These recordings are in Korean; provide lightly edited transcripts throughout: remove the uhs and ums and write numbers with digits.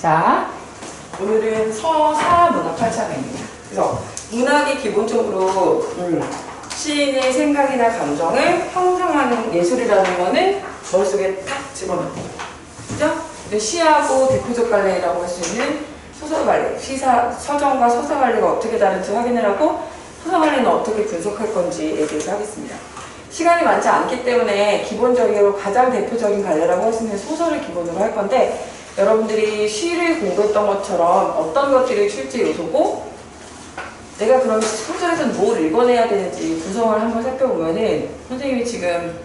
자, 오늘은 서사 문학 8장입니다. 그래서 문학이 기본적으로 시인의 생각이나 감정을 형상하는 예술이라는 거는 머릿속에 탁 집어넣고, 그죠? 시하고 대표적 발레라고 할 수 있는 소설 발레, 서정과 서사 발레가 어떻게 다른지 확인을 하고 서사 발레는 어떻게 분석할 건지에 대해서 하겠습니다. 시간이 많지 않기 때문에 기본적으로 가장 대표적인 발레라고 할 수 있는 소설을 기본으로 할 건데, 여러분들이 시를 공부했던 것처럼 어떤 것들이 출제 요소고 내가 그럼 소설에서는 뭘 읽어내야 되는지 구성을 한번 살펴보면은 선생님이 지금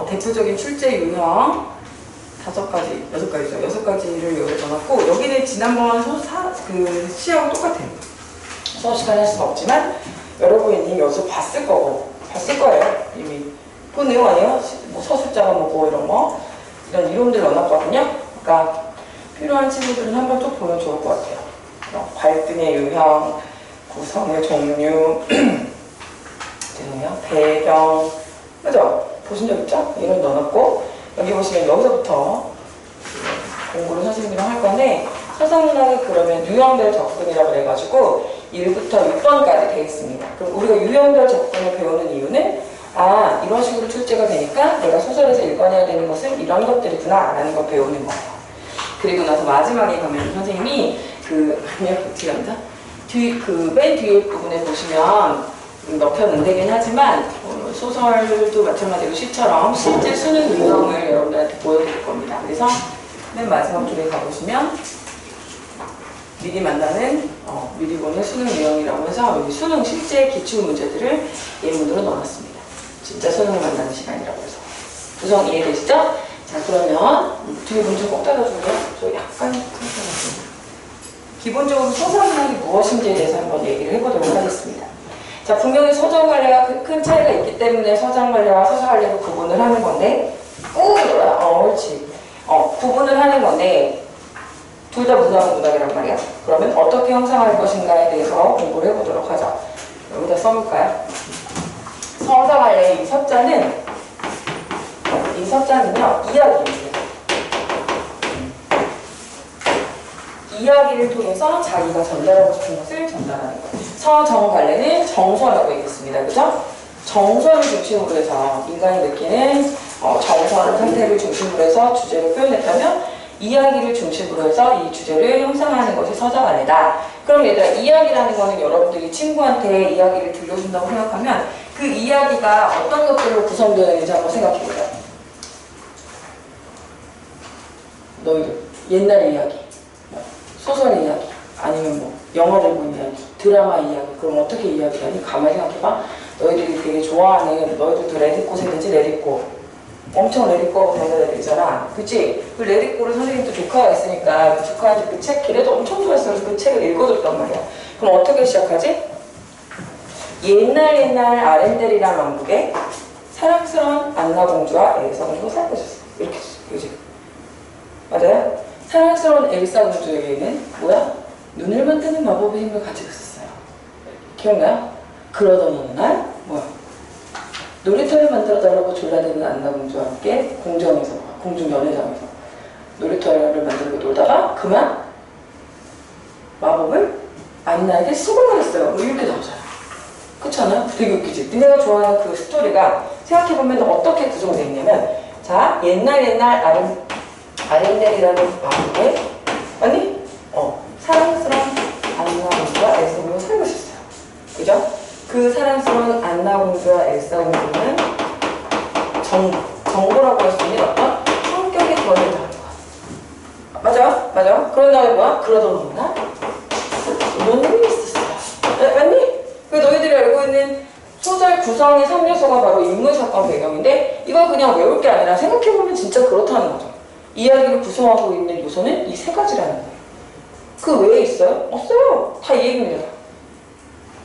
대표적인 출제 유형 5가지, 6가지죠. 6가지를 여기 넣어놨고, 여기는 지난번 시하고 똑같아요. 수업 시간에 할 수는 없지만 여러분이 여기서 봤을 거예요. 이미 그 내용 아니에요? 뭐 서술자가 뭐고 이런 거, 이런 이론들 넣어놨거든요. 그러니까 필요한 친구들은 한번 쭉 보면 좋을 것 같아요. 갈등의 유형, 구성의 종류, 죄송해요, 배경, 그죠? 보신 적 있죠? 이런 넣어놨고, 여기 보시면 여기서부터 공부를 선생님이랑 할 건데, 서사문학이 그러면 유형별 접근이라고 해가지고 1부터 6번까지 되어 있습니다. 그럼 우리가 유형별 접근을 배우는 이유는 이런 식으로 출제가 되니까 내가 소설에서 읽어내야 되는 것은 이런 것들이구나 라는 걸 배우는 거예요. 그리고 나서 마지막에 가면 선생님이 맨 뒤에 부분에 보시면 넣혀는 되긴 하지만 소설도 마찬가지로 시처럼 실제 수능 유형을 여러분들한테 보여드릴 겁니다. 그래서 맨 마지막 줄에 가보시면 미리 만나는 미리 보는 수능 유형이라고 해서 여기 수능 실제 기출 문제들을 예문으로 넣어놨습니다. 진짜 수능을 만나는 시간이라고 해서. 구성 이해되시죠? 자, 그러면 뒤에 문제 꼭 따라줄게요. 저 약간 큰 기본적으로 서사문학이 무엇인지에 대해서 한번 얘기를 해보도록 하겠습니다. 자, 분명히 서정 관례가 큰 차이가 있기 때문에 서정 관례와 서사 관례로 구분을 하는 건데, 옳지. 구분을 하는 건데, 둘 다 문학이란 말이야. 그러면 어떻게 형성할 것인가에 대해서 공부를 해보도록 하죠. 여기다 써볼까요? 서사 관례의 이 서자는요, 이야기입니다. 이야기를 통해서 자기가 전달하고 싶은 것을 전달하는 거예요. 서정 관례는 정서라고 얘기했습니다. 그죠? 정서를 중심으로 해서 인간이 느끼는 정서하는 상태를 중심으로 해서 주제를 표현했다면, 이야기를 중심으로 해서 이 주제를 형성하는 것이 서정 관례다. 그럼 얘들아, 이야기라는 거는 여러분들이 친구한테 이야기를 들려준다고 생각하면 그 이야기가 어떤 것들로 구성되는지 한번 생각해보자. 너희들 옛날 이야기, 소설 이야기, 아니면 뭐 영화를 본 이야기, 드라마 이야기, 그럼 어떻게 이야기하니? 가만히 생각해봐. 너희들이 되게 좋아하는, 너희들도 레디꽃에 든지 레디꽃, 엄청 레디꽃 배워야 그치? 그 레디꽃을 선생님도 조카가 있으니까 그 조카한테 그 책 길에도 엄청 좋아했어. 그래서 그 책을 읽어줬단 말이야. 그럼 어떻게 시작하지? 옛날 아렌델이란 왕국에 사랑스러운 안나공주와 엘사공주가 살고 있었어. 이렇게 했어. 그치? 맞아요? 사랑스러운 엘사공주에게는 뭐야? 눈을만 뜨는 마법의 힘을 가지고 있었어요. 기억나요? 그러던 어느 날 뭐야? 놀이터를 만들어달라고 졸라대는 안나공주와 함께 공중 연회장에서 놀이터를 만들고 놀다가 그만 마법을 안나에게 수긍을 했어요. 뭐 이렇게 나오잖아. 그렇지 않아요? 되게 웃기지? 니네가 좋아하는 그 스토리가 생각해보면 어떻게 구성되어 있냐면, 자, 옛날 아렌델이라는 왕국에 아니? 사랑스러운 안나공주와 엘사공주가 살고 있었어요. 그죠? 그 사랑스러운 안나공주와 엘사공주는 정보라고 할 수 있는 어떤 성격의 권을 다는 거야. 맞아? 그런 다음에 뭐야? 그러던 어느 날 논문이 있었어요. 맞니? 그 너희들이 알고 있는 소설 구성의 3요소가 바로 인물, 사건, 배경인데, 이걸 그냥 외울 게 아니라 생각해보면 진짜 그렇다는 거죠. 이야기를 구성하고 있는 요소는 이 3가지라는 거예요. 그 외에 있어요? 없어요. 다 이 얘기입니다.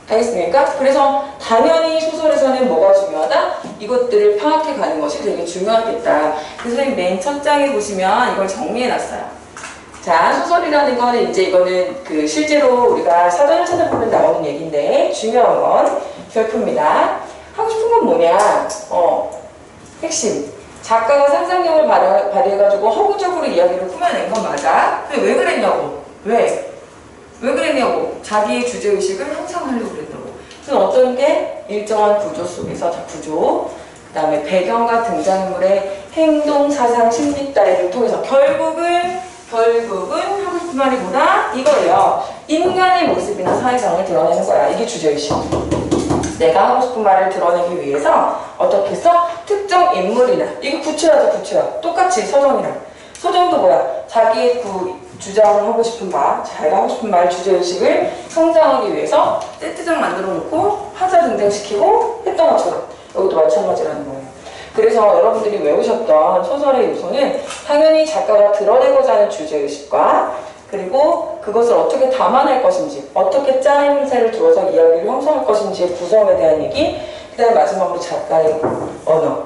알겠습니까? 그래서 당연히 소설에서는 뭐가 중요하다? 이것들을 파악해 가는 것이 되게 중요하겠다. 그래서 맨 첫 장에 보시면 이걸 정리해놨어요. 자, 소설이라는 거는 이제 이거는 실제로 우리가 사전을 찾아보면 나오는 얘기인데, 중요한 건 별표입니다. 하고 싶은 건 뭐냐? 핵심. 작가가 상상력을 발휘해가지고 허구적으로 이야기를 꾸며낸 건 맞아. 근데 왜 그랬냐고. 왜 그랬냐고. 자기의 주제의식을 형성하려고 그랬다고. 그래서 어떤 게 일정한 구조 속에서, 자, 구조, 그 다음에 배경과 등장인물의 행동, 사상, 심리 따위를 통해서 결국은 하고 싶은 말이 뭐다? 이거예요. 인간의 모습이나 사회상을 드러내는 거야. 이게 주제의식. 내가 하고 싶은 말을 드러내기 위해서 어떻게 해서 특정 인물이나, 이거 구체화죠, 구체화. 똑같이 서정이랑. 서정도 뭐야? 자기의 주장하고 싶은 말, 자기가 하고 싶은 말, 주제의식을 성장하기 위해서 세트장 만들어 놓고 화자 등장시키고 했던 것처럼 여기도 마찬가지라는 거예요. 그래서 여러분들이 외우셨던 소설의 요소는 당연히 작가가 드러내고자 하는 주제의식과 그리고 그것을 어떻게 담아낼 것인지, 어떻게 짜임새를 두어서 이야기를 형성할 것인지의 구성에 대한 얘기, 그 다음에 마지막으로 작가의 언어,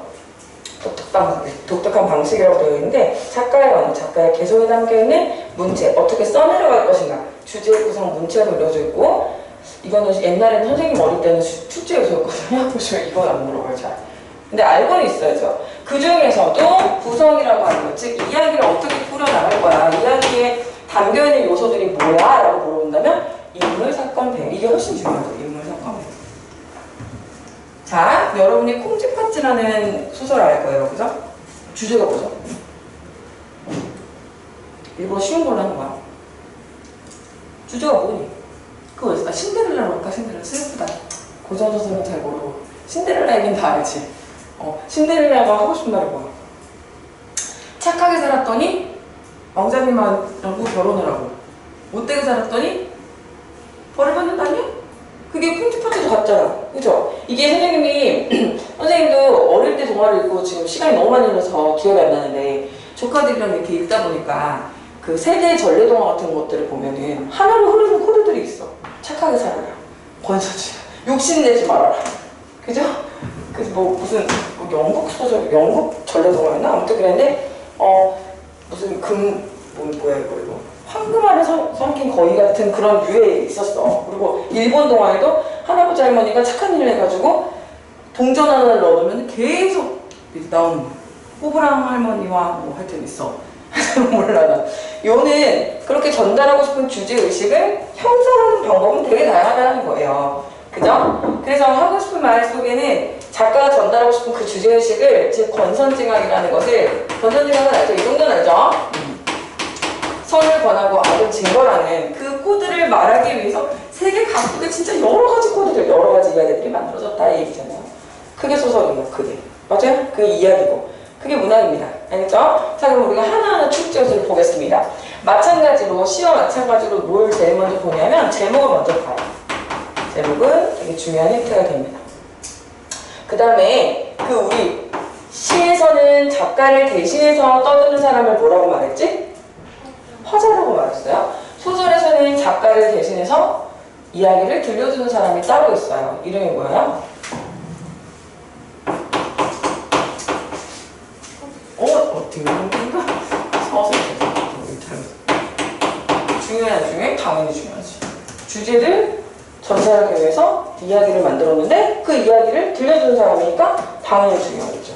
독특한 방식이라고 되어 있는데 작가의 언어, 작가의 개성이 담겨있는 문체, 어떻게 써내려갈 것인가, 주제의 구성 문체가 그려져 있고, 이거는 옛날에는 선생님 어릴 때는 출제 요소였거든요. 보시면 이건 안 물어봐요, 잘. 근데 알고는 있어야죠. 그 중에서도 구성이라고 하는 것, 즉 이야기를 어떻게 꾸려나갈 거야, 이야기에 담겨있는 요소들이 뭐야? 라고 물어본다면 인물, 사건, 배경, 이게 훨씬 중요하죠. 인물, 사건, 배경. 자, 여러분이 콩쥐팥쥐라는 소설 알 거예요. 그죠? 주제가 뭐죠? 일부러 쉬운 걸로 하는 거야. 주제가 뭐니? 그거 어디서? 신데렐라로 할까? 신데렐라 슬프다. 고전소설은 잘 모르고. 신데렐라 얘기는 다 알지. 신데렐라가 하고 싶은 말이 뭐야? 착하게 살았더니 왕자님하고 결혼을 하고 못되게 살았더니 벌을 받는다니? 그게 콩쥐팥쥐도 같잖아. 그죠? 이게 선생님도 어릴 때 동화를 읽고 지금 시간이 너무 많이 흘러서 기억이 안 나는데 조카들이랑 이렇게 읽다 보니까 그 세계 전래동화 같은 것들을 보면은 하나로 흐르는 코드들이 있어. 착하게 살아라. 권서지. 욕심내지 말아라. 그죠? 그래서 뭐 무슨 영국 소설, 영국 전래동화였나? 아무튼 그랬는데 무슨 뭐야 이거 황금 알을 삼킨 거위 같은 그런 류에 있었어. 그리고 일본 동화에도 할아버지 할머니가 착한 일을 해가지고 동전 하나를 넣어두면 계속 나오는 거야. 호브랑 할머니와 뭐 하여튼 있어. 몰라 나. 요는 그렇게 전달하고 싶은 주제의식을 형성하는 방법은 되게 다양하다는 거예요. 그죠? 그래서 하고 싶은 말 속에는 작가가 전달하고 싶은 그 주제의식을, 즉 권선징악이라는 것을, 권선징악은 알죠? 이 정도는 알죠? 선을 권하고 악을 증거라는 그 코드를 말하기 위해서 세계 각국에 진짜 여러 가지 코드들, 여러 가지 이야기들이 만들어졌다 이 얘기잖아요. 그게 소설이에요. 그게. 맞아요? 그게 이야기고. 그게 문학입니다. 알겠죠? 자, 그럼 우리가 하나하나 축제요소를 보겠습니다. 마찬가지로, 시와 마찬가지로 뭘 제일 먼저 보냐면 제목을 먼저 봐요. 제목은 되게 중요한 힌트가 됩니다. 그 다음에 우리 시에서는 작가를 대신해서 떠드는 사람을 뭐라고 말했지? 화자라고 말했어요. 소설에서는 작가를 대신해서 이야기를 들려주는 사람이 따로 있어요. 이름이 뭐예요? 어떻게 이런 건가? 중요해? 당연히 중요하지. 주제를 전달하기 위해서 이야기를 만들었는데 그 이야기를 들려주는 사람이니까 당연히 중요하겠죠.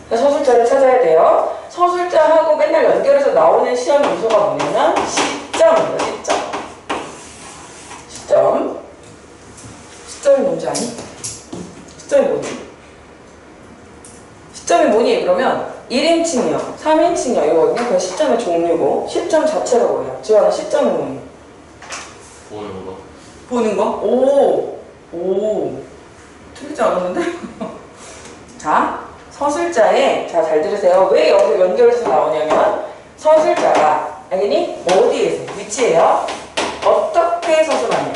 서술자를 찾아야 돼요. 서술자하고 맨날 연결해서 나오는 시험 요소가 뭐냐면 시점이에요. 시점이 뭔지 아니? 시점이 뭐니? 시점이 뭐니? 그러면 1인칭이요, 3인칭이요 이거거든요. 그 시점의 종류고, 시점 자체가 뭐예요? 지원아, 시점이 뭐니? 보는 거? 오 틀리지 않았는데? 자, 서술자에, 자, 잘 들으세요. 왜 여기서 연결해서 나오냐면 서술자가 당연히 어디에서, 위치에요, 어떻게 서술하냐,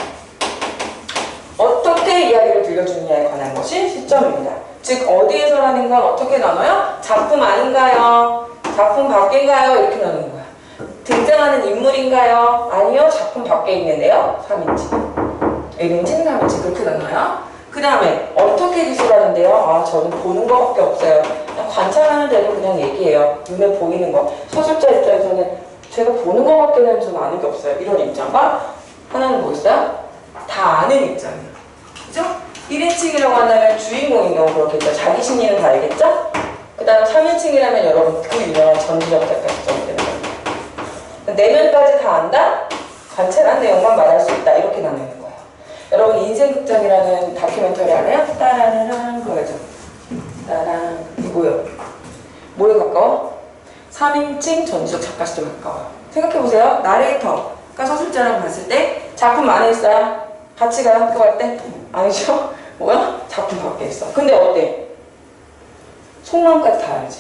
어떻게 이야기를 들려주느냐에 관한 것이 시점입니다. 즉 어디에서라는 건 어떻게 나눠요? 작품 아닌가요? 작품 밖인가요? 이렇게 나누는 거야. 등장하는 인물인가요? 아니요, 작품 밖에 있는데요. 3인칭, 1인칭, 3인칭 그렇게 나눠요. 그 다음에 어떻게 기술하는데요? 저는 보는 거밖에 없어요. 그냥 관찰하는 대로 그냥 얘기해요. 눈에 보이는 거. 서술자 입장에서는 제가 보는 거밖에는 저는 아는 게 없어요. 이런 입장과 하나는 뭐 있어요? 다 아는 입장이에요. 그죠? 1인칭이라고 한다면 주인공인 경우 그렇겠죠. 자기 심리는 다 알겠죠? 그 그다음 3인칭이라면 여러분 그 유명한 전지적자까지 정되는 겁니다. 내면까지 다 안다? 관찰한 내용만 말할 수 있다. 이렇게 나누는 거예요. 여러분 인생극장이라는 다큐멘터리 알아요? 따라라란 그거죠. 따란 이게 뭐예요? 뭐에 가까워? 3인칭 전지적 작가 시점에 가까워요. 생각해보세요. 나레이터가 서술자라고 봤을 때 작품 안에 있어요? 같이 가요? 학교 갈 때? 아니죠? 뭐야? 작품 밖에 있어. 근데 어때? 속마음까지 다 알지.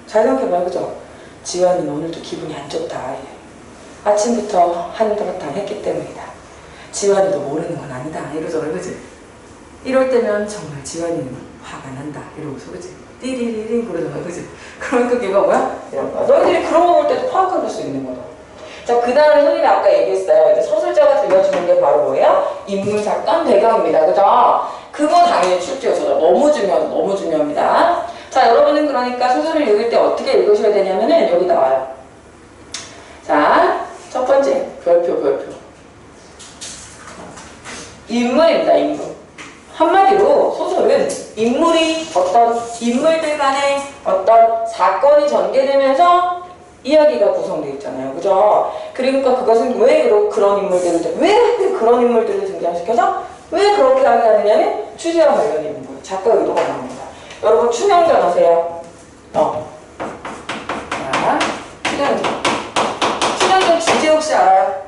잘 생각해봐요. 그죠? 지환이는 오늘도 기분이 안 좋다. 아침부터 한바탕 했기 때문이다. 지환이도 모르는 건 아니다. 이러잖아. 그지? 이럴 때면 정말 지환이는 화가 난다. 이러고서 그지? 띠리리리 그러잖아. 그지? 그러니까 걔가 뭐야? 이런 거야. 너희들이 그런 거 볼 때도 파악할 수 있는 거다. 자, 그 다음에 선생님이 아까 얘기했어요. 이제 서술자가 들려주는 게 바로 뭐예요? 인물, 사건, 배경입니다. 그죠? 그거 당연히 출제요소죠. 너무 중요합니다. 자, 여러분은 그러니까 소설을 읽을 때 어떻게 읽으셔야 되냐면은 여기 나와요. 자, 첫 번째, 별표. 인물입니다, 인물. 한마디로 소설은 어떤 인물들 간에 어떤 사건이 전개되면서 이야기가 구성되어 있잖아요. 그죠? 그러니까 그것은 왜 그런 인물들을 등장시켜서 왜 그렇게 하게 하느냐면 취재와 관련이 있는 거예요. 작가 의도가 나옵니다. 여러분 춘향전 아세요? 자, 춘향전 주제 혹시 알아요?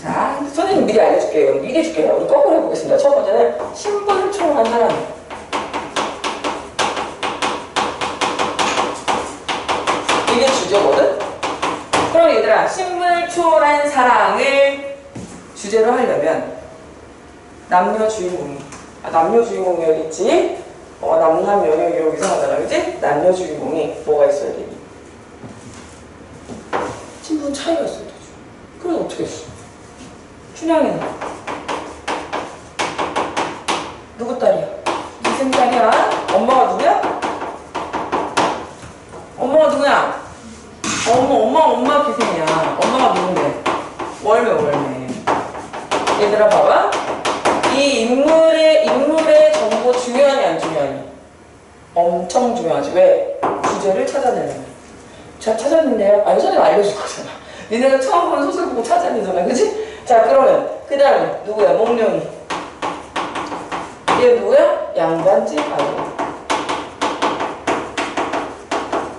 자, 선생님 미리 알려줄게요. 미리 줄게요. 이거 거꾸로 해보겠습니다. 첫 번째는 신분을 초월한 사람. 이게 주제거든? 그럼 얘들아, 신분을 초월한 사랑을 주제로 하려면 남녀 주인공이 여기있지? 남남 여녀 이러고 이상하잖아. 그치? 남녀 주인공이 뭐가 있어야 되니? 신분 차이가 있어야 되죠. 그럼 어떻게 했어? 춘향이는 누구 딸이야? 무슨 딸이야? 엄마가 누구야? 엄마가 누구야? 엄마 기생이야. 엄마가 누군데? 월매. 얘들아 봐봐. 이 인물의 정보 중요하니 안 중요하니? 엄청 중요하지. 왜? 주제를 찾아내는. 자, 찾았는데요. 아니, 선생님 알려줄 거잖아. 니네가 처음 보는 소설 보고 찾아내잖아. 그치? 자, 그러면 그 다음에 누구야? 몽룡이. 얘 누구야? 양반집 아이고.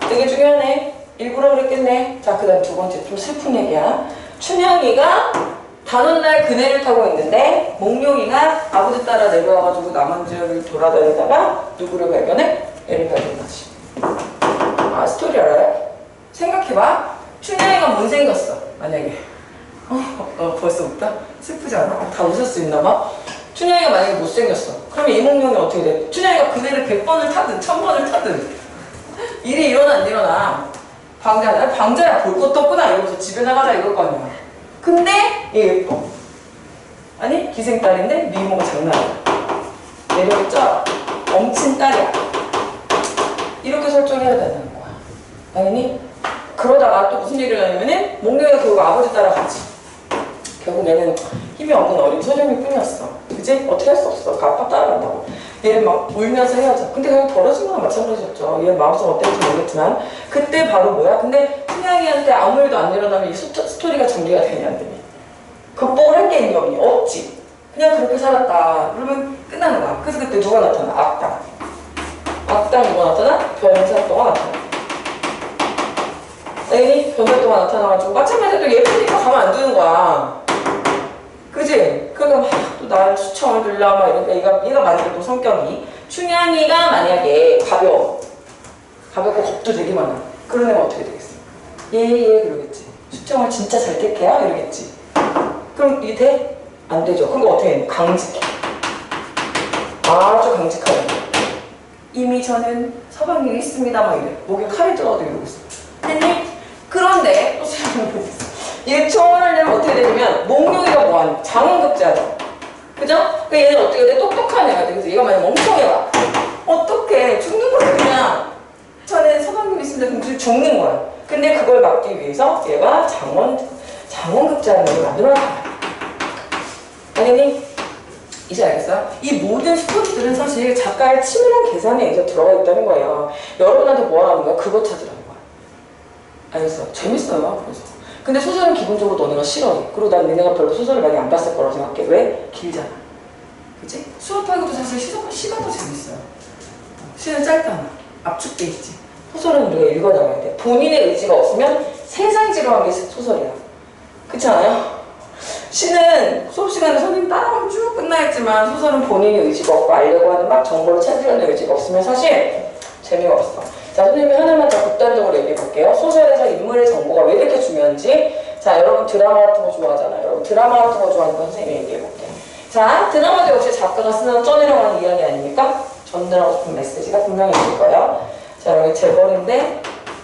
되게 중요하네. 일부러 그랬겠네. 자, 그 다음 두 번째 좀 슬픈 얘기야. 춘향이가 단오날 그네를 타고 있는데 몽룡이가 아버지 따라 내려와가지고 남한지역을 돌아다니다가 누구를 발견해? 얘를 발견하지. 아, 스토리 알아요? 생각해봐. 춘향이가 못생겼어. 만약에 벌써 웃다? 슬프지 않아? 다 웃을 수 있나봐. 춘향이가 만약에 못생겼어. 그러면 이몽룡이 어떻게 돼? 춘향이가 그네를 100번을 타든 1000번을 타든 일이 일어나 안 일어나. 방자야 볼 것도 없구나 이러면서 집에 나가자 이럴 거 아니야. 근데 얘 예뻐. 아니 기생딸인데 미모가 장난 아니야. 매력이 쩔어. 엄친 딸이야. 이렇게 설정해야 되는 거야. 당연히 그러다가 또 무슨 일이 일어나냐면은 몽룡이가 결국 아버지 따라가지. 결국 얘는 힘이 없는 어린 소년일 뿐이었어. 그치? 어떻게 할 수 없어. 그 아빠 따라간다고. 얘는 막 울면서 헤어져. 근데 그냥 벌어진 거랑 마찬가지였죠. 얘 마음속 어땠는지 모르겠지만 그때 바로 뭐야? 근데 춘향이한테 아무 일도 안 일어나면 이 스토리가 전개가 되냐 안 되냐. 극복을 할 게 있니 없니? 없지. 그냥 그렇게 살았다. 그러면 끝나는 거야. 그래서 그때 누가 나타나? 악당 누가 나타나? 변사또가 나타나. 애니 변사또가 나타나가지고 마찬가지로 예쁘니까 가만 안 두는 거야. 그지? 그러니까 막 또 나를 추청을 들라 막 이러니까 얘가 만약에 또 성격이 춘향이가 만약에 가볍고 겁도 되게 많아. 그런 애가 어떻게 되겠어? 예 그러겠지. 추청을 진짜 잘 택해야 이러겠지. 그럼 이게 돼? 안 되죠. 그럼 어떻게 해? 강직해. 아주 강직하게. 이미 저는 서방님이 있습니다 막 이래. 목에 칼을 찔러도 이러고 있어. 됐니? 그런데 또 생각해보세요. 얘 초월하려면 어떻게 되냐면 몽룡이가 뭐하니? 장원급제하죠. 그죠? 그러니까 얘는 어떻게 돼? 똑똑한 애가 돼. 그래서 얘가 만약 멍청해봐. 어떡해. 죽는 거야 그냥. 저는 서방님이 있습니다. 그럼 죽는 거야. 근데 그걸 막기 위해서 얘가 장원급제하는 걸 만들어야 돼. 당연히 이제 알겠어요? 이 모든 스토리들은 사실 작가의 치밀한 계산에 이제 들어가 있다는 거예요. 여러분한테 뭐 하라는 거야? 그거 찾으라는 거야. 알겠어? 재밌어요. 그래서. 근데 소설은 기본적으로 너네가 싫어해. 그리고 난 너네가 별로 소설을 많이 안 봤을 거라고 생각해. 왜? 길잖아. 그치? 수업하기도 사실 시간도 재밌어요. 시는 짧잖아. 압축돼 있지. 소설은 우리가 읽어나가야 돼. 본인의 의지가 없으면 세상 지루한 게 소설이야. 그렇지 않아요? 시는 수업시간에 선생님 따라가면 쭉 끝나있지만 소설은 본인의 의지가 없고 알려고 하는 막 정보를 찾으려는 의지가 없으면 사실 재미가 없어. 자, 선생님이 하나만 더 극단적으로 얘기해 볼게요. 소설에서 인물의 정보가 왜 이렇게 중요한지. 자, 여러분 드라마 같은 거 좋아하잖아요. 여러분 드라마 같은 거 좋아하는 거 선생님이 얘기해 볼게요. 자, 드라마도 역시 작가가 쓰는 쩌내려고 하는 이야기 아닙니까? 전달하고 싶은 메시지가 분명히 있을 거예요. 자, 여기 재벌인데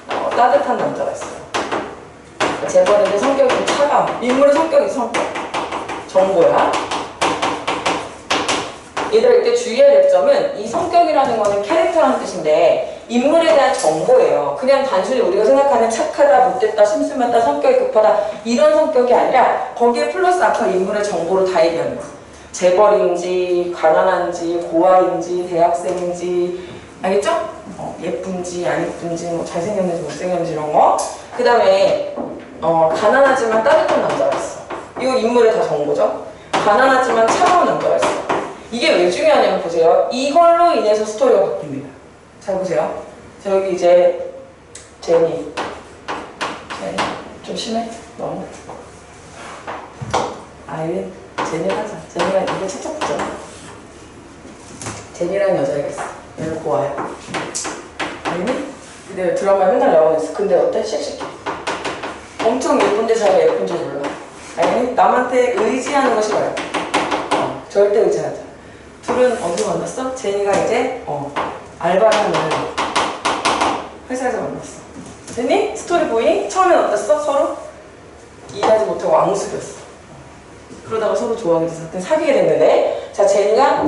따뜻한 남자가 있어요. 재벌인데 성격이 좀 차가워. 인물의 성격이 성격. 정보야. 얘들아, 이때 주의해야 될 점은 이 성격이라는 거는 캐릭터라는 뜻인데 인물에 대한 정보예요. 그냥 단순히 우리가 생각하는 착하다, 못됐다, 심심하다, 성격이 급하다 이런 성격이 아니라 거기에 플러스 아까 인물의 정보를 다 얘기하는 거야. 재벌인지, 가난한지, 고아인지, 대학생인지, 알겠죠? 예쁜지, 안 예쁜지, 뭐 잘생겼는지, 못생겼는지 이런 거. 그 다음에 가난하지만 따뜻한 남자가 있어. 이거 인물의 다 정보죠? 가난하지만 차가운 남자가 있어. 이게 왜 중요하냐면 보세요. 이걸로 인해서 스토리가 바뀝니다. 잘 보세요. 자, 여기 이제 제니 좀 심해? 너무 아이린 제니 하자. 제니가 이게 착착 붙잖아. 제니라는 여자애가 있어. 얘를 보아요. 아이린? 근데 드라마에 맨날 나오고 있어. 근데 어때? 씩씩해. 엄청 예쁜데 자기가 예쁜 줄 몰라. 아이린? 남한테 의지하는 거 싫어요. 절대 의지하지. 둘은 어디서 만났어? 제니가 이제 알바를 하는 회사에서 만났어. 제니? 스토리 보이? 처음엔 어땠어? 서로? 이해하지 못하고 앙숙이었어. 그러다가 서로 좋아하게 돼서 사귀게 됐는데 자, 제니가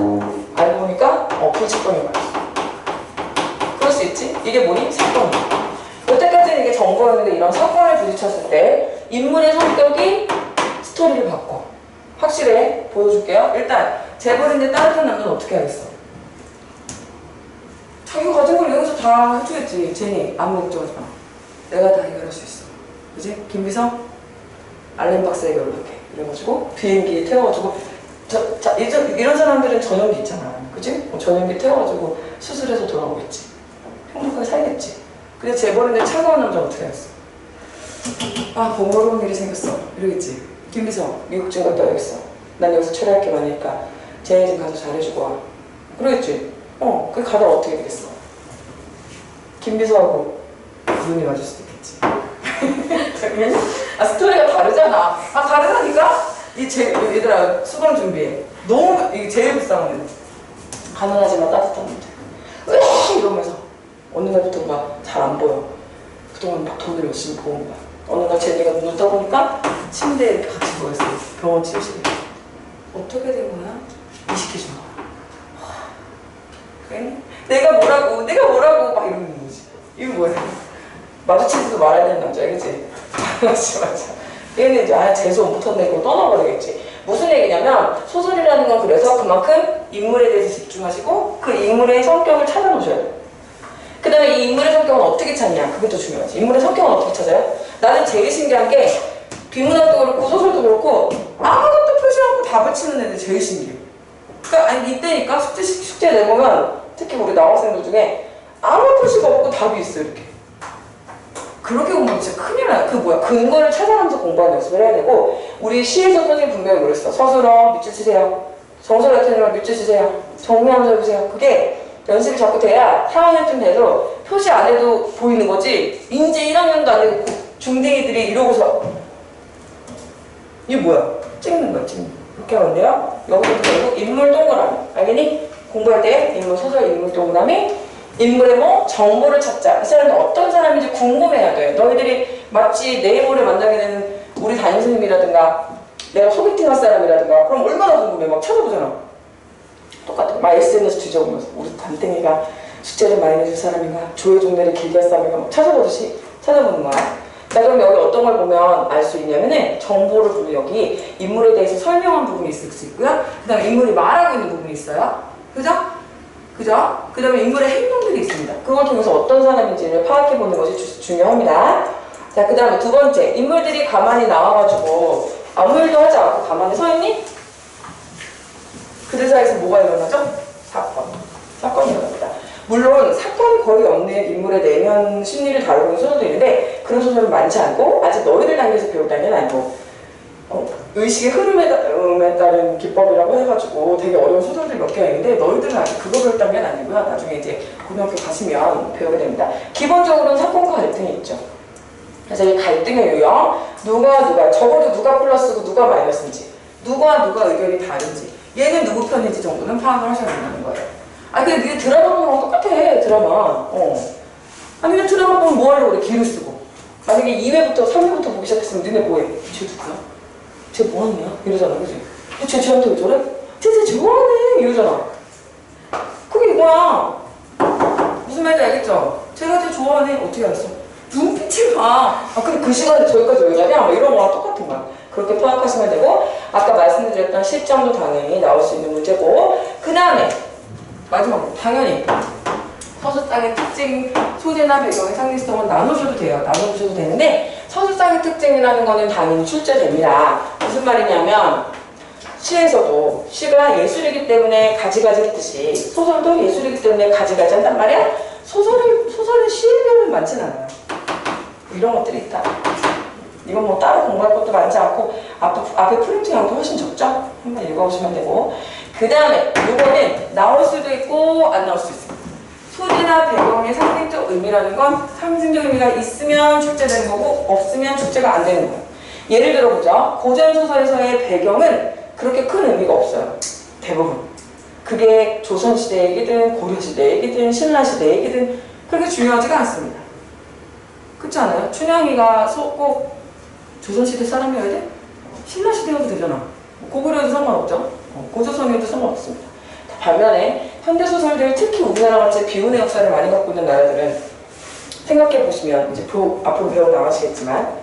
알고 보니까 불치병이 맞았어. 그럴 수 있지? 이게 뭐니? 사건. 여태까지는 이게 정보였는데 이런 사건에 부딪혔을 때 인물의 성격이 스토리를 바꿔. 확실해. 보여줄게요. 일단 재벌인데 따뜻한 남자는 어떻게 하겠어? 자기가 가진 걸 여기서 다 해주겠지. 제니 아무 걱정하지 마. 내가 다 해결할 수 있어. 그치? 김비성 알렌박스에게 연락해. 이래가지고 비행기에 태워가지고 이런 사람들은 전용기 있잖아. 그치? 전용기 태워가지고 수술해서 돌아오겠지. 행복하게 살겠지. 근데 재벌인데 차가운 남자는 어떻게 하겠어? 아, 번거로운 일이 생겼어. 이러겠지. 김비성 미국 좀 갔다 와야겠어. 난 여기서 처리할 게 많으니까 쟤네 좀 가서 잘해주고 와. 그러겠지. 그 가다가 어떻게 되겠어? 김비서하고 눈이 맞을 수도 있겠지. 스토리가 다르잖아. 다르다니까? 얘들아, 수강 준비해. 너무, 이게 제일 불쌍한 애. 가난하지만 따뜻한 남자. 이러면서 어느 날부터 막 잘 안 보여. 그동안 막 돈을 열심히 모은 거야. 어느 날 제니가 눈을 떠보니까 침대에 이렇게 같이 누워있어. 병원 치료실에. 어떻게 된 거야? 이식해준 거야. 그래? 내가 뭐라고 막 이러는 거지. 이거 뭐야? 마주치지도 말아야 되는 남자야, 그치? 맞아. 얘는 이제 재수 못 내고 떠나버리겠지. 무슨 얘기냐면 소설이라는 건 그래서 그만큼 인물에 대해서 집중하시고 그 인물의 성격을 찾아놓으셔야 돼요. 그 다음에 이 인물의 성격은 어떻게 찾냐? 그게 더 중요하지. 인물의 성격은 어떻게 찾아요? 나는 제일 신기한 게 비문학도 그렇고 소설도 그렇고 아무것도 표시 않고 답을 치는 애들 제일 신기해요. 그러니까 이때니까 숙제 내보면 특히 우리 남학생들 중에 아무 표시가 없고 답이 있어 이렇게. 그렇게 공부하면 진짜 큰일 나요. 근거를 찾아가면서 공부하는 연습을 해야 되고 우리 시에서 선생님 분명히 그랬어. 서술어 밑줄 치세요. 정설 같은 경우는 밑줄 치세요. 정리하면서 해보세요. 그게 연습이 자꾸 돼야 4학년쯤 돼도 표시 안 해도 보이는 거지. 이제 1학년도 안 되고 중딩이들이 이러고서 이게 뭐야? 찍는 거야, 찍는 거. 이렇게 하면 돼요. 여기서 결국 인물 동그라미. 알겠니? 공부할 때 인물, 소설 인물 동그라미 인물의 정보를 찾자. 이 사람이 어떤 사람인지 궁금해야 돼. 너희들이 마치 내일 모레 만나게 되는 우리 담임선생님이라든가 내가 소개팅할 사람이라든가 그럼 얼마나 궁금해. 막 찾아보잖아. 똑같아. 막 SNS 뒤져보면서 우리 담탱이가 숙제를 많이 내줄 사람인가 조회 종례를 길게 할 사람인가 막 찾아보듯이 찾아보는 거야. 자, 그럼 여기 어떤 걸 보면 알 수 있냐면은 정보를 보면 여기 인물에 대해서 설명한 부분이 있을 수 있고요. 그 다음에 인물이 말하고 있는 부분이 있어요. 그죠? 그죠? 그 다음에 인물의 행동들이 있습니다. 그걸 통해서 어떤 사람인지를 파악해보는 것이 중요합니다. 자, 그 다음에 두 번째, 인물들이 가만히 나와가지고 아무 일도 하지 않고 가만히 서 있니? 그들 사이에서 뭐가 일어나죠? 사건이 일어납니다. 물론 사건이 거의 없는 인물의 내면 심리를 다루는 소설도 있는데 그런 소설은 많지 않고 아직 너희들 단계에서 배울 단계는 아니고 의식의 흐름에 따른 기법이라고 해가지고 되게 어려운 소설들이 몇 개가 있는데 너희들은 아직 그거 배울 단계는 아니고요. 나중에 이제 고등학교 가시면 배우게 됩니다. 기본적으로는 사건과 갈등이 있죠. 그래서 이 갈등의 유형, 적어도 누가 플러스고 누가 마이너스인지, 누가 의견이 다른지, 얘는 누구 편인지 정도는 파악을 하셔야 된다는 거예요. 아, 근데 이게 드라마 보는 거랑 똑같아, 드라마. 아니, 근데 드라마 보면 뭐 하려고 그래, 기를 쓰고. 만약에 2회부터 3회부터 보기 시작했으면 니네 뭐해? 쟤 누구야? 쟤 뭐하냐? 이러잖아, 그지? 쟤한테 왜 저래? 쟤 좋아하네? 이러잖아. 그게 이거야. 무슨 말인지 알겠죠? 쟤가 쟤 좋아하네? 어떻게 알았어? 눈빛을 봐. 아, 근데 그 시간에 저기까지 왜 가냐? 뭐 이런 거랑 똑같은 거야. 그렇게 파악하시면 되고, 아까 말씀드렸던 실점도 당연히 나올 수 있는 문제고, 그 다음에 마지막으로 당연히 서술상의 특징, 소재나 배경의 상징성은 나누셔도 돼요. 나눠주셔도 되는데 서술상의 특징이라는 거는 당연히 출제됩니다. 무슨 말이냐면 시에서도 시가 예술이기 때문에 가지가지 했듯이 소설도 예술이기 때문에 가지가지 한단 말이야. 소설은 시의 배우는 많진 않아요. 이런 것들이 있다. 이건 뭐 따로 공부할 것도 많지 않고 앞에 프린트량도 훨씬 적죠? 한번 읽어보시면 되고, 그 다음에 이거는 나올 수도 있고 안 나올 수도 있습니다. 소재나 배경의 상징적 의미라는 건 상징적 의미가 있으면 출제되는 거고 없으면 출제가 안 되는 거예요. 예를 들어보죠. 고전소설에서의 배경은 그렇게 큰 의미가 없어요. 대부분. 그게 조선시대 얘기든 고려시대 얘기든 신라시대 얘기든 그렇게 중요하지가 않습니다. 그렇지 않아요? 춘향이가 꼭 조선시대 사람이어야 돼? 신라시대여도 되잖아. 고구려도 상관없죠. 고조선이어도 상관없습니다. 반면에 현대소설들, 특히 우리나라같이 비운의 역사를 많이 갖고 있는 나라들은 생각해보시면 이제 앞으로 배워 나가시겠지만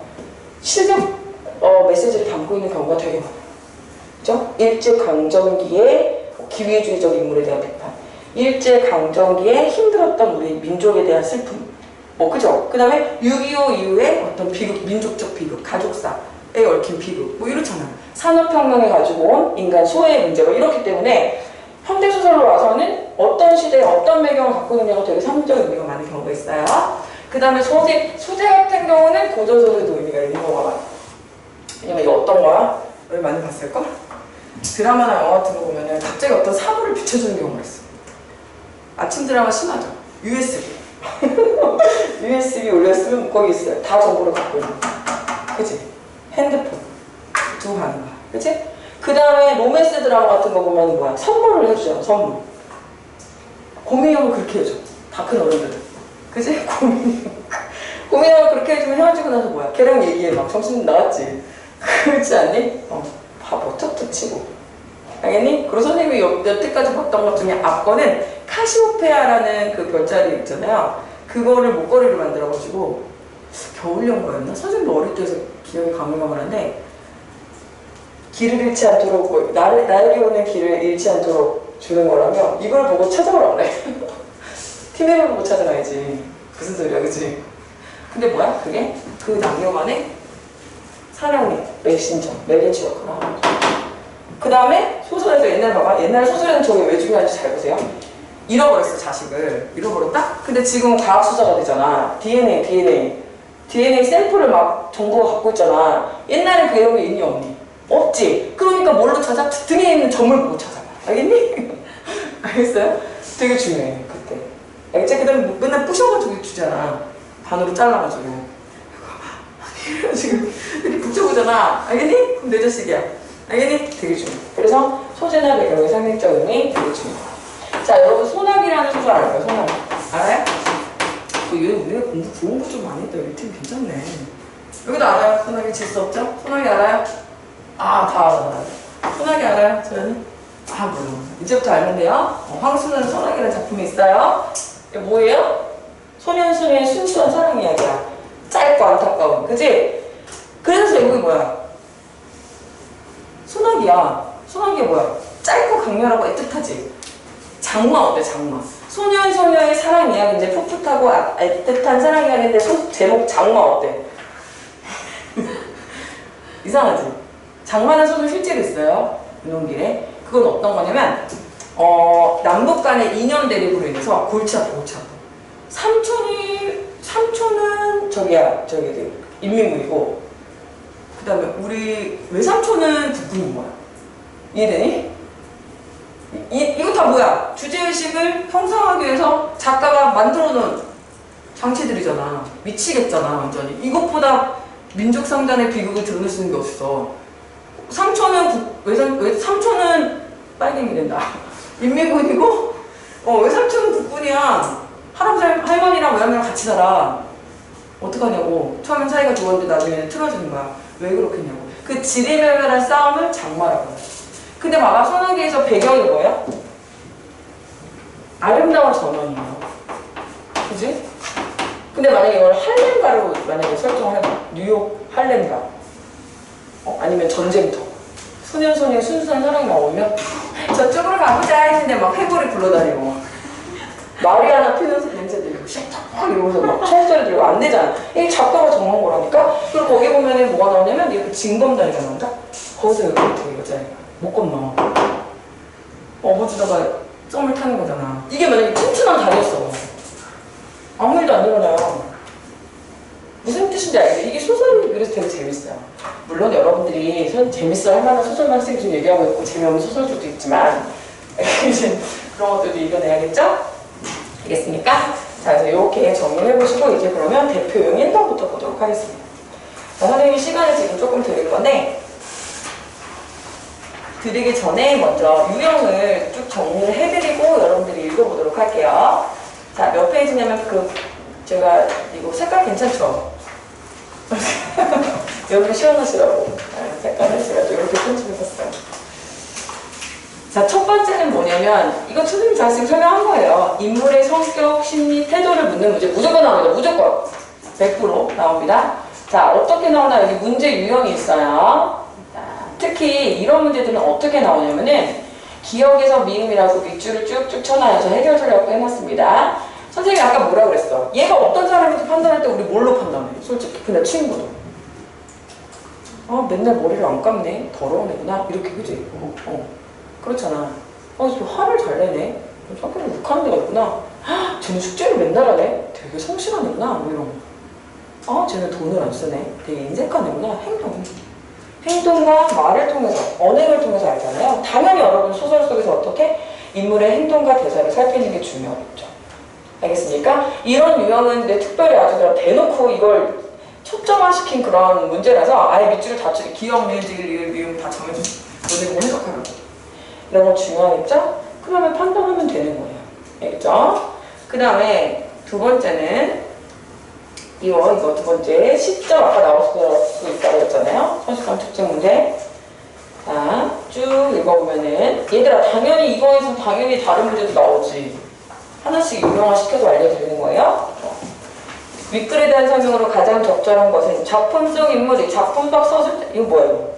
실적 메시지를 담고 있는 경우가 되게 많아요. 그죠? 일제강점기의 기회주의적 인물에 대한 비판, 일제강점기에 힘들었던 우리 민족에 대한 슬픔, 그죠? 그 다음에 6.25 이후에 어떤 비극, 민족적 비극, 가족사에 얽힌 비극, 뭐 이렇잖아요. 산업혁명에 가지고 온 인간 소외의 문제가 이렇기 때문에 현대소설로 와서는 어떤 시대에 어떤 배경을 갖고 있느냐가 되게 상징적 의미가 많은 경우가 있어요. 그 다음에 소재 같은 경우는 고전소설도 의미가 있는 경우가 많아요. 왜냐면 이거 어떤 거야? 왜 많이 봤을까? 드라마나 영화 같은 거 보면은 갑자기 어떤 사물을 비춰주는 경우가 있어. 아침 드라마 심하죠? USB. USB 올렸으면 거기 있어요. 다 정보를 갖고 있는 거야. 그치? 핸드폰. 두고 가는 거야. 그치? 그 다음에 로맨스 드라마 같은 거 보면 뭐야? 선물을 해주잖아, 선물. 고민형을 그렇게 해줘. 다 큰 어른들은. 그치? 고민형을 그렇게 해주면 헤어지고 나서 뭐야? 걔랑 얘기해. 막 정신 나갔지? 그렇지 않니? 바보 툭툭 치고. 알겠니? 그리고 선생님이 여태까지 봤던 것 중에 앞거는 카시오페아라는 그 별자리 있잖아요. 그거를 목걸이를 만들어가지고 겨울연가였나? 선생님도 어릴 때에서 기억이 가물가물한데 길을 잃지 않도록 나에게 오는 길을 잃지 않도록 주는 거라며 이걸 보고 찾아오라 그래. 티맵을 보고 찾아가야지. 무슨 소리야, 그치? 근데 뭐야? 그게 그 남녀간의 사랑의 메신저, 메시지 역할을 하는 거죠. 그 다음에 소설에서 옛날 봐봐. 옛날 소설에는 저게 왜 중요한지 잘 보세요. 잃어버렸어, 자식을. 잃어버렸다? 근데 지금은 과학수사가 되잖아. DNA 샘플을 막 정보가 갖고 있잖아. 옛날에 그 내용이 있니 없니? 없지. 그러니까 뭘로 찾아? 등에 있는 점을 보고 찾아봐. 알겠니? 알겠어요? 되게 중요해, 그때. 알겠지? 그 다음에 맨날 부셔가지고 주잖아. 반으로 잘라가지고. 지금 이렇게 붙여보잖아. 알겠니? 그럼 내 자식이야. 알겠니? 되게 중요해. 그래서 소재나 배경의 상징적 의미 되게 중요해. 자, 여러분 소나기라는 소설 알아요? 소나기. 알아요? 얘 공부 좋은 거 좀 많이 했다. 우리 팀 괜찮네. 여기도 알아요? 소나기 질수 없죠? 소나기 알아요? 다 알아요. 소나기 알아요? 저는? 몰라. 이제부터 알는데요. 황수는 소나기라는 작품이 있어요. 이게 뭐예요? 소년순의 순수한 사랑 이야기야. 짧고 안타까운 그치? 그래서 제목이 뭐야? 소나기야. 소나기가 뭐야? 짧고 강렬하고 애틋하지? 장마 어때, 장마? 소년, 소녀의 사랑 이야기인데, 풋풋하고 애틋한 사랑 이야기인데, 제목 장마 어때? 이상하지? 장마라는 소설 실제로 있어요. 운동길에. 그건 어떤 거냐면, 남북 간의 인연 대립으로 인해서 골치 아파. 삼촌은 저기 인민군이고, 그 다음에 우리 외삼촌은 국군인 거야. 이해되니? 이거 다 뭐야? 주제의식을 형성하기 위해서 작가가 만들어 놓은 장치들이잖아. 미치겠잖아, 완전히. 이것보다 민족상단의 비극을 드러낼 수 있는 게 없어. 삼촌은 빨갱이 된다. 인민군이고, 외삼촌은 국군이야. 할아버지, 할머니랑 외할머니랑 같이 살아. 어떡하냐고. 처음엔 사이가 좋았는데 나중에는 틀어지는 거야. 왜 그렇겠냐고. 그 지대멸멸한 싸움을 장마라고 해요. 근데 봐봐, 소나기에서 배경이 뭐예요? 아름다운 전원이에요. 그지? 근데 만약에 이걸 할렘가로 만약에 설정을 해봐. 뉴욕 할렘가. 아니면 전쟁터. 소년소녀의 순수한 사랑이 어울려? 저쪽으로 가보자 했는데 막 해골이 굴러다니고 마리아나 피면서 냄새 들리고 샥 이러면서 막 총소리 들리고 안 되잖아. 이게 작가가 정한 거라니까? 그리고 거기 보면은 뭐가 나오냐면 이렇게 징검다리가 나온다? 거기서 이렇게 여자애가 못 건너. 업어주다가 썸을 타는 거잖아. 이게 만약에 튼튼한 다리였어. 아무 일도 안 일어나요. 무슨 뜻인지 알겠어요? 이게 소설이 그래서 되게 재밌어요. 물론 여러분들이 재밌어 할 만한 소설만 쓰기 좀 얘기하고 있고 재미없는 소설들도 있지만 이제 그런 것들도 읽어내야겠죠? 알겠습니까? 자, 그래서 이렇게 정리를 해보시고 이제 그러면 대표용 1번부터 보도록 하겠습니다. 자, 선생님이 시간을 지금 조금 드릴 건데 드리기 전에 먼저 유형을 쭉 정리를 해드리고 여러분들이 읽어보도록 할게요. 자, 몇 페이지냐면 제가 이거 색깔 괜찮죠? 여러분 시원하시라고 색깔을 제가 또 이렇게 편집해봤어요. 자, 첫 번째는 뭐냐면 이거 선생님 다 지금 설명한 거예요. 인물의 성격, 심리, 태도를 묻는 문제 무조건 나옵니다. 무조건 100% 나옵니다. 자, 어떻게 나오나 여기 문제 유형이 있어요. 자, 특히 이런 문제들은 어떻게 나오냐면은 기억에서 미음이라고 밑줄을 쭉쭉 쳐놔서 해결하려고 해놨습니다. 선생님이 아까 뭐라 그랬어? 얘가 어떤 사람인지 판단할 때 우리 뭘로 판단해? 솔직히 그냥 친구도. 맨날 머리를 안 감네? 더러운 애구나? 이렇게 그지? 그렇잖아. 화를 잘 내네? 성격이 욱하는 데가 있구나? 쟤는 숙제를 맨날 하네? 되게 성실한 애구나? 뭐 이런 거. 쟤는 돈을 안 쓰네? 되게 인색한 애구나? 행동과 말을 통해서, 언행을 통해서 알잖아요. 당연히 여러분 소설 속에서 어떻게? 인물의 행동과 대사를 살피는 게 중요하겠죠. 알겠습니까? 이런 유형은 특별히 아주 대놓고 이걸 초점화시킨 그런 문제라서 아예 밑줄을 다 치고 기억, 미음, 지글, 미음 다 정해주세요. 너네 뭐 해석하라고. 이런 거 중요하겠죠? 그러면 판단하면 되는 거예요. 알겠죠? 그 다음에 두 번째는 이거 두 번째 시점 아까 나올 수 있다고 했잖아요. 선식감 특징 문제. 자, 쭉 읽어보면은 얘들아 당연히 이거에서 당연히 다른 문제도 나오지. 하나씩 유명화시켜서 알려드리는 거예요. 윗글에 대한 설명으로 가장 적절한 것은 작품 속 인물이 작품 밖 서술자 이거 뭐예요?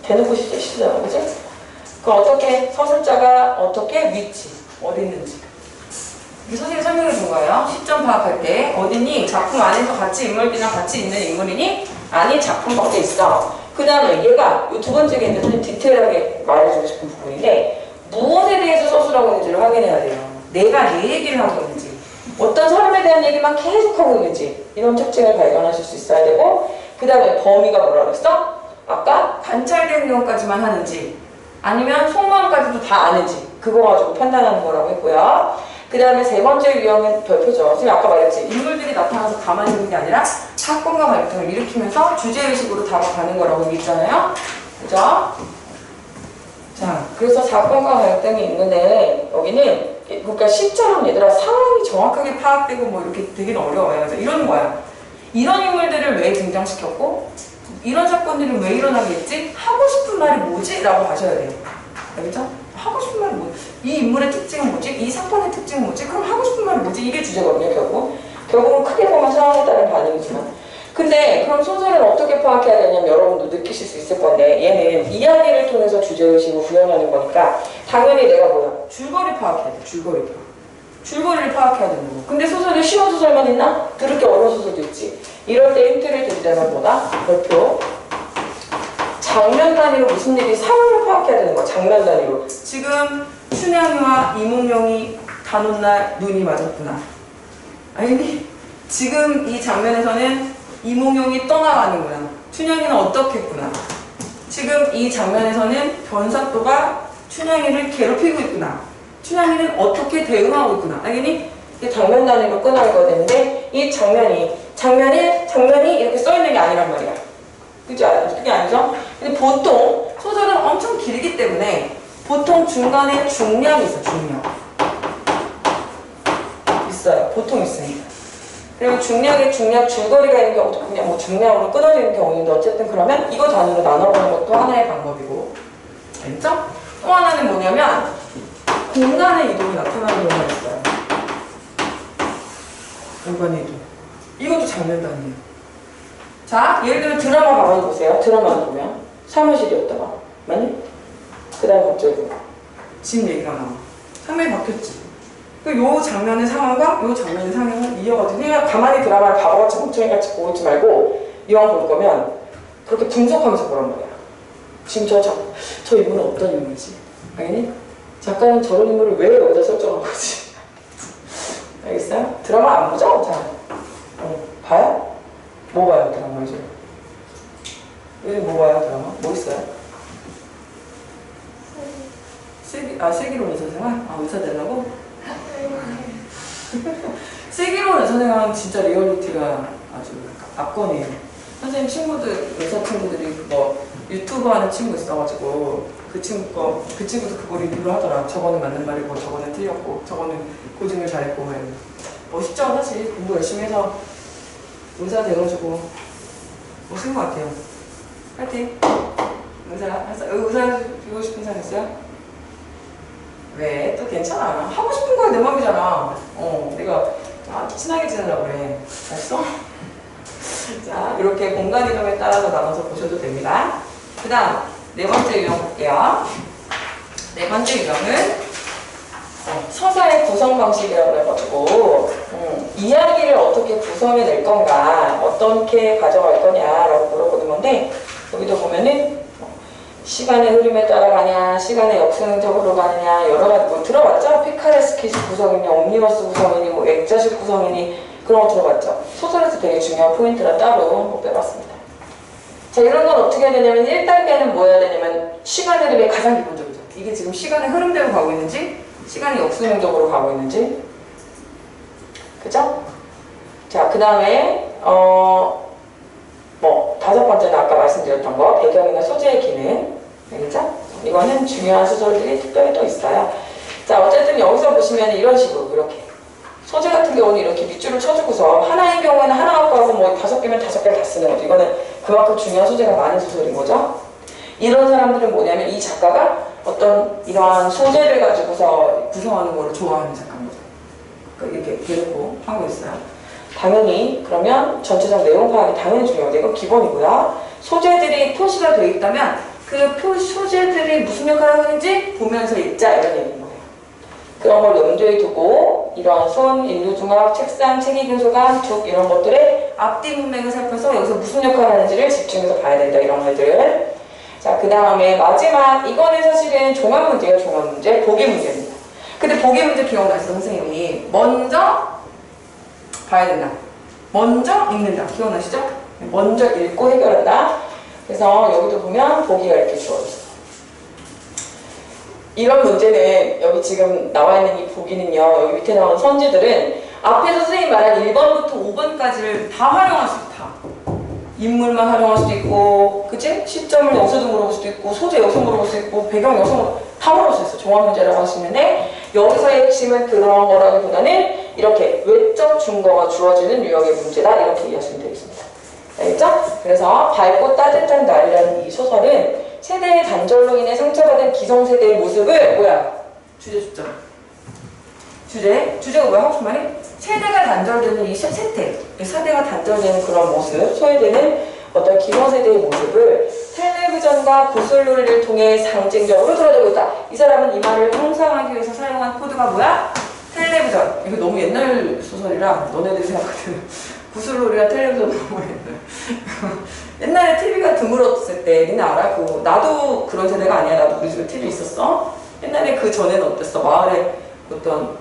대놓고 시잖아, 그치? 그럼 어떻게 서술자가 어떻게 위치 어디 있는지 이게 선생님이 설명해 준 거예요. 시점 파악할 때 어디니? 작품 안에서 같이 인물이랑 같이 있는 인물이니? 아니 작품 밖에 있어. 그 다음에 얘가 이 두 번째가 있는데 디테일하게 말해주고 싶은 부분인데 무엇에 대해서 서술하고 있는지를 확인해야 돼요. 내가 내 얘기를 하고 있는지 어떤 사람에 대한 얘기만 계속 하고 있는지 이런 특징을 발견하실 수 있어야 되고 그 다음에 범위가 뭐라 그랬어? 아까 관찰된 내용까지만 하는지 아니면 속마음까지도 다 아는지 그거 가지고 판단하는 거라고 했고요. 그 다음에 세 번째 유형은 별표죠. 선생님 아까 말했지 인물들이 나타나서 가만히 있는 게 아니라 사건과 갈등을 일으키면서 주제의식으로 다가가는 거라고 얘기했잖아요. 그죠? 자, 그래서 사건과 갈등이 있는데 여기는 그러니까 실제로는 얘들아 상황이 정확하게 파악되고 뭐 이렇게 되게 어려워요. 그래서 이런 거야. 이런 인물들을 왜 등장시켰고 이런 사건들이 왜 일어나겠지? 하고 싶은 말이 뭐지? 라고 하셔야 돼요. 알겠죠? 하고 싶은 말이 뭐지? 이 인물의 특징은 뭐지? 이 사건의 특징은 뭐지? 그럼 하고 싶은 말이 뭐지? 이게 주제거든요, 결국은 크게 보면 상황에 따른 반응이지만 근데 그럼 소설은 어떻게 파악해야 되냐면 여러분도 느끼실 수 있을 건데 얘는 이야기를 통해서 주제의식을 구현하는 거니까 당연히 내가 뭐야? 줄거리 파악해야 돼. 줄거리를 파악해야 되는 거. 근데 소설에 쉬운 소설만 있나? 들을 게 어려운 소설도 있지. 이럴 때 힌트를 드리자면 뭐다? 별표. 장면 단위로 무슨 일이 상황을 파악해야 되는 거야. 장면 단위로. 지금 춘향이와 이몽룡이 단오는 날 눈이 맞았구나. 아니 지금 이 장면에서는 이몽룡이 떠나가는구나. 춘향이는 어떻게 했구나. 지금 이 장면에서는 변사또가 춘향이를 괴롭히고 있구나. 춘향이는 어떻게 대응하고 있구나. 알겠니? 이게 장면 단위로 끊어내야 되는데 이 장면이 이렇게 써있는 게 아니란 말이야. 그죠? 그게 아니죠? 근데 보통 소설은 엄청 길기 때문에 보통 중간에 중량이 있어. 중량 있어요. 보통 있으니까. 그리고 중량에 줄거리가 있는 경우도 그냥 뭐 중량으로 끊어지는 경우 있는데 어쨌든 그러면 이거 단위로 나눠보는 것도 하나의 방법이고. 알겠죠? 또 하나는 뭐냐면 공간의 이동이 나타나는 경우가 있어요. 공간의 이동. 이것도 장면 단위예요. 자, 예를 들면 드라마 가만히 보세요. 드라마를 보면 사무실이었다가 맞니? 그 다음에 갑자기 집 얘기가 나와. 장면이 바뀌었지. 요 장면의 상황과 요 장면의 상황을 이어가지고 그냥 가만히 드라마를 바보같이 멍청이같이 보고 있지 말고 이왕 볼 거면 그렇게 분석하면서 보란 말이야. 지금 저 인물은 어떤 인물이지? 알겠니? 작가는 저런 인물을 왜 여기다 설정한 거지? 알겠어요? 드라마 안 보죠? 자, 봐요? 뭐 봐요 드라마 요즘? 요즘 뭐 봐요 드라마? 뭐 있어요? 슬기로운 의사생활? 의사 되려고? 슬기로운 의사생활은 진짜 리얼리티가 아주 압권이에요. 선생님 친구들, 의사 친구들이 그거 유튜브 하는 친구 있어가지고 그 친구도 그거 리뷰를 하더라. 저거는 맞는 말이고 저거는 틀렸고 저거는 고증을 잘했고 멋있죠 사실. 공부 열심히 해서 의사 돼가지고 멋진 것 같아요. 파이팅! 의사 되고 싶은 사람 있어요? 왜? 또 괜찮아. 하고 싶은 거야 내 맘이잖아. 내가 친하게 지내려고 그래. 알았어? 자, 이렇게 공간 이동에 따라서 나눠서 보셔도 됩니다. 그 다음 네 번째 유형 볼게요. 네 번째 유형은 서사의 구성 방식이라고 해가지고 이야기를 어떻게 구성해낼 건가, 어떻게 가져갈 거냐라고 물어보는 건데 여기도 보면은 시간의 흐름에 따라가냐, 시간의 역순적으로 가느냐, 여러 가지 뭐 들어봤죠? 피카레스키식 구성이니, 옴니버스 구성이니, 뭐 액자식 구성이니 그런 거 들어봤죠? 소설에서 되게 중요한 포인트라 따로 빼봤습니다. 자, 이런 건 어떻게 해야 되냐면 1단계는 뭐 해야 되냐면 시간의 흐름이 가장 기본적이죠. 이게 지금 시간의 흐름대로 가고 있는지, 시간이 역순적으로 가고 있는지, 그죠? 자, 그 다음에 다섯 번째는 아까 말씀드렸던 거, 배경이나 소재의 기능. 알겠죠? 이거는 중요한 소설들이 특별히 또 있어요. 자, 어쨌든 여기서 보시면 이런 식으로, 이렇게. 소재 같은 경우는 이렇게 밑줄을 쳐주고서, 하나의 경우에는 하나 갖고 하고, 뭐 5개면 5개를 다 쓰는 거죠. 이거는 그만큼 중요한 소재가 많은 소설인 거죠. 이런 사람들은 뭐냐면, 이 작가가 어떤 이러한 소재를 가지고서 구성하는 거를 좋아하는 작가인 거죠. 그러니까 이렇게 대놓고 하고 있어요. 당연히 그러면 전체적 내용 파악이 당연히 중요해요. 이건 기본이고요. 소재들이 표시가 되어 있다면 그 소재들이 무슨 역할을 하는지 보면서 읽자 이런 얘기인 거예요. 그런 걸 염두에 두고 이러한 손, 인류중학, 책상, 책이근소감, 툭 이런 것들의 앞뒤 문맥을 살펴서 여기서 무슨 역할을 하는지를 집중해서 봐야 된다 이런 말들. 자, 그 다음에 마지막 이거는 사실은 종합 문제예요. 종합 문제, 보기 문제입니다. 근데 보기 문제 기억나시죠 선생님이 먼저 봐야 된다. 먼저 읽는다. 기억나시죠? 먼저 읽고 해결한다. 그래서 여기도 보면 보기가 이렇게 주어졌어. 이런 문제는 여기 지금 나와 있는 이 보기는요. 여기 밑에 나오는 선지들은 앞에서 선생님이 말한 1번부터 5번까지를 다 활용할 수 있다. 인물만 활용할 수도 있고, 그치? 시점을 여기서도 물어볼 수도 있고, 소재 여기서 물어볼 수 있고, 배경 여기서 다 물어볼 수 있어. 종합 문제라고 할 수 있는데 여기서의 핵심은 그런 거라기보다는 이렇게 외적 증거가 주어지는 유형의 문제다 이렇게 이해하시면 되겠습니다. 알겠죠? 그래서 밝고 따뜻한 날이라는 이 소설은 세대의 단절로 인해 상처받은 기성세대의 모습을 주제 줬잖아. 주제가 뭐야? 하고 싶은 말이? 세대가 단절되는 이 세대가 단절되는 그런 모습, 소외되는 어떤 기성세대의 모습을 텔레비전과 구슬놀이를 통해 상징적으로 드러내고 있다. 이 사람은 이 말을 형상하기 위해서 사용한 코드가 뭐야? 텔레비전. 이거 너무 옛날 소설이라 너네들이 생각하는 구슬놀이랑 텔레비전 너무 옛날. 옛날에 TV가 드물었을 때 니네 알아? 나도 그런 세대가 아니야. 나도 우리 집에 TV 있었어. 옛날에 그 전에는 어땠어?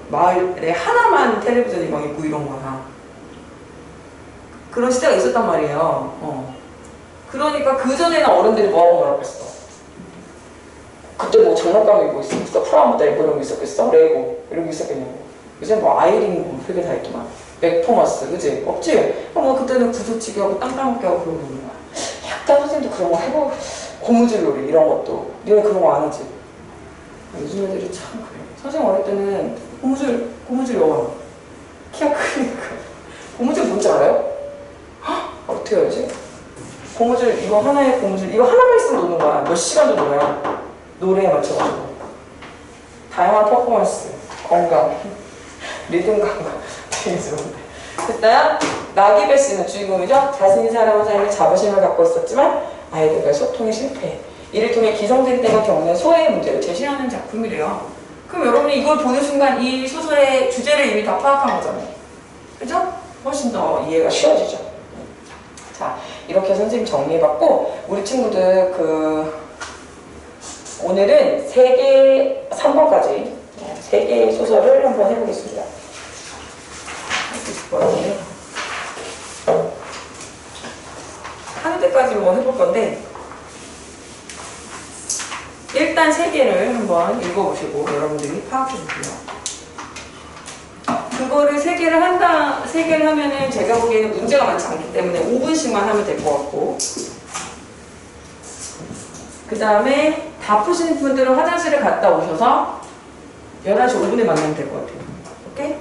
마을에 하나만 텔레비전이 막 있고 이런 거야. 그런 시대가 있었단 말이에요. 그러니까 그 전에는 어른들이 뭐하고 놀았겠어? 그때 뭐 장난감이 뭐 있었겠어? 프라모델 뭐 이런 거 있었겠어? 레고 이런 거 있었겠냐고. 요새 뭐 아이린 뭐 그게 다 있기만. 맥토마스 그지? 없지? 뭐 그때는 구두치기 하고 땅 따먹기 하고 그러고 있는 거야. 약간 선생님도 그런 거 해보. 고무줄놀이 이런 것도. 니네 그런 거 안 하지? 요즘 애들이 참 그래. 선생님 어릴 때는 고무줄 영어. 키가 크니까. 고무줄 뭔지 알아요? 헉, 어떻게 알지? 고무줄, 이거 하나에 고무줄, 이거 하나만 있으면 노는 거야. 몇 시간도 놀아요. 노래에 맞춰가지고. 다양한 퍼포먼스, 건강, 리듬 감각, 되게 좋은데. 그때야 나기배 씨는 주인공이죠. 자신이 살아온 삶에 자부심을 갖고 있었지만 아이들과의 소통이 실패. 이를 통해 기성세대가 겪는 소외의 문제를 제시하는 작품이래요. 그럼 여러분이 이걸 보는 순간 이 소설의 주제를 이미 다 파악한 거잖아요. 그죠? 훨씬 더 이해가 쉬워지죠. 자, 이렇게 선생님 정리해봤고, 우리 친구들 오늘은 3번까지 3개의 소설을 한번 해보겠습니다. 하는 데까지 뭐 해볼 건데, 일단 3개를 한번 읽어보시고 여러분들이 파악해주세요. 그거를 3개를 하면은 제가 보기에는 문제가 많지 않기 때문에 5분씩만 하면 될 것 같고, 그 다음에 다 푸시는 분들은 화장실을 갔다 오셔서 11시 5분에 만나면 될 것 같아요. 오케이?